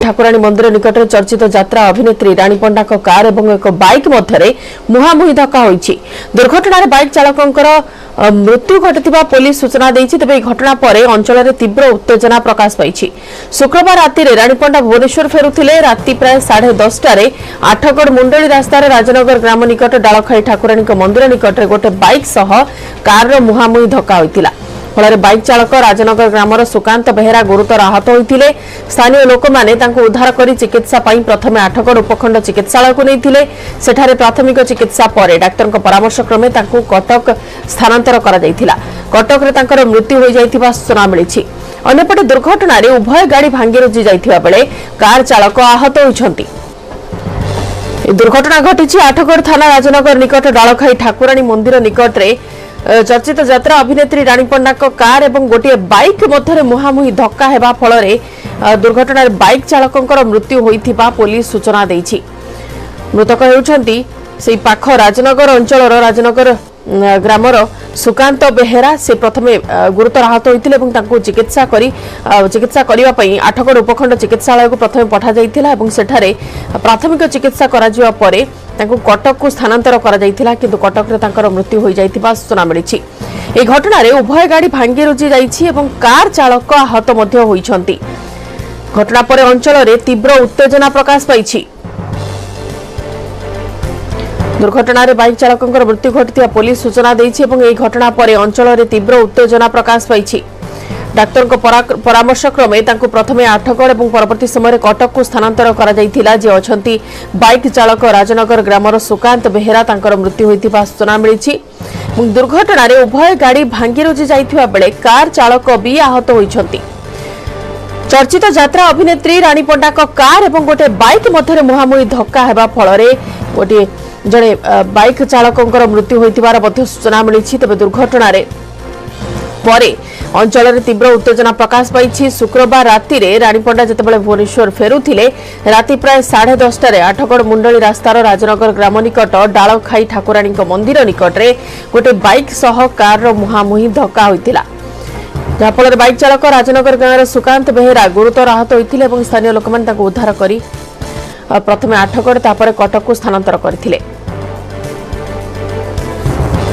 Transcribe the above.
ठाकुराणी मंदिर निकट में चर्चित यात्रा अभिनेत्री रानी पंडा कार और एक बाइक मध्य मुहांमुही धक्का होईछि। दुर्घटना बाइक चालकर मृत्यु घटिथिबा पुलिस सूचना देछि। तेबे घटना पर अंचल में तीव्र उत्तेजना प्रकाश पाई। शुक्रवार राति रानी पंडा भुवनेश्वर फेरुथिले। राति प्राय 10:30 आठगड़ मुंडली रास्तार राजनगर ग्राम निकट डालखाई ठाकुराणी मंदिर निकट में गोटे बाइक सह कार मुहांमुही धक्का होइतिला। फल बाइक चालक राजनगर ग्रामर सुकांत बेहेरा गुरुतर आहत होते। स्थानीय लोक मैंने उद्धार कर चिकित्सा प्रथम आठगड़ उपखंड चिकित्सालय को नहीं सेठारे प्राथमिक चिकित्सा पर डाक्तर परामर्श क्रमे कटक स्थानांतर कटक रे मृत्यु हो जाइथिबा सूचना मिली। अन्यपटे दुर्घटना उभय गाड़ी भांगी रुजी जाइथिबा बेले कार चालक आहत होइछंती। दुर्घटना घटी आठगड़ थाना राजनगर निकट डालखाई ठाकुराणी मंदिर निकट रे चर्चित यात्रा अभिनेत्री रानी पंडा कार और गोटे बाइक मध्य मुहांमुही धक्का हेबा फल दुर्घटना बाइक चालकर मृत्यु होइथिबा पुलिस सूचना देछि। मृतक हेउछंती सेई पाख राजनगर अंचल राजनगर ग्रामर सुकांत बेहेरा। से प्रथमे गुरुतर आहत होते चिकित्सा करने आठगड़ उपखंड चिकित्सालय को प्रथम पठा जाइथिला एवं सेठारे प्राथमिक चिकित्सा करा जिवा परे कटक को स्थानांतर करा जाइथिला, किंतु कटक रे तांकर मृत्यु हो जाइथिबा सूचना मिली। ए घटना रे उभय गाड़ी भांगी रुजी जाइछि एवं कार चालक आहत मध्य होइछंती। घटना पर अंचल रे तीव्र उत्तेजना प्रकाश पाइछि। दुर्घटना रे बाइक चालकंकर मृत्यु घटिथिबा पुलिस सूचना देछि एवं ए घटना पर अंचल रे तीव्र उत्तेजना प्रकाश पाइछि। डाक्तर परामर्श क्रमे प्रथमे आठगड़ और परवर्ती समय कटक को स्थानांतर करा जाइथिला। जे अछंती बाइक चालक राजनगर ग्रामर सुकांत बेहेरा तांकर मृत्यु होइथिबा सूचना मिली। दुर्घटना रे उभय गाड़ी भांगी रुजी जाइथिबा बेले कार चालक भी आहत होइछंती। चर्चित यात्रा अभिनेत्री रानी पंडा कार और गोटे बाइक मध्य मुहांमुही धक्का हेबा फल गोटे जड़े बाइक चालकर मृत्यु होइथिबार सूचना मिली। तबे दुर्घटना रे परे अंचल में तीव्र उत्तेजना प्रकाश पाई। शुक्रवार राति रानी पंडा जितेबाला भुवनेश्वर फेरुथिले। राति प्राय 10:30 आठगड़ मुंडली रास्तार राजनगर ग्राम निकट डालखाई ठाकुराणी मंदिर निकट में गोटे बाइक सह कार मुहांमुही धक्का होइतिला, जहाँफल बाइक चालक राजनगर गाँव सुकांत बेहेरा गुरुतर आहत होते। स्थानीय लोक उद्धार कर प्रथम आठगड़ तापर कटक को स्थानांतर करथिले।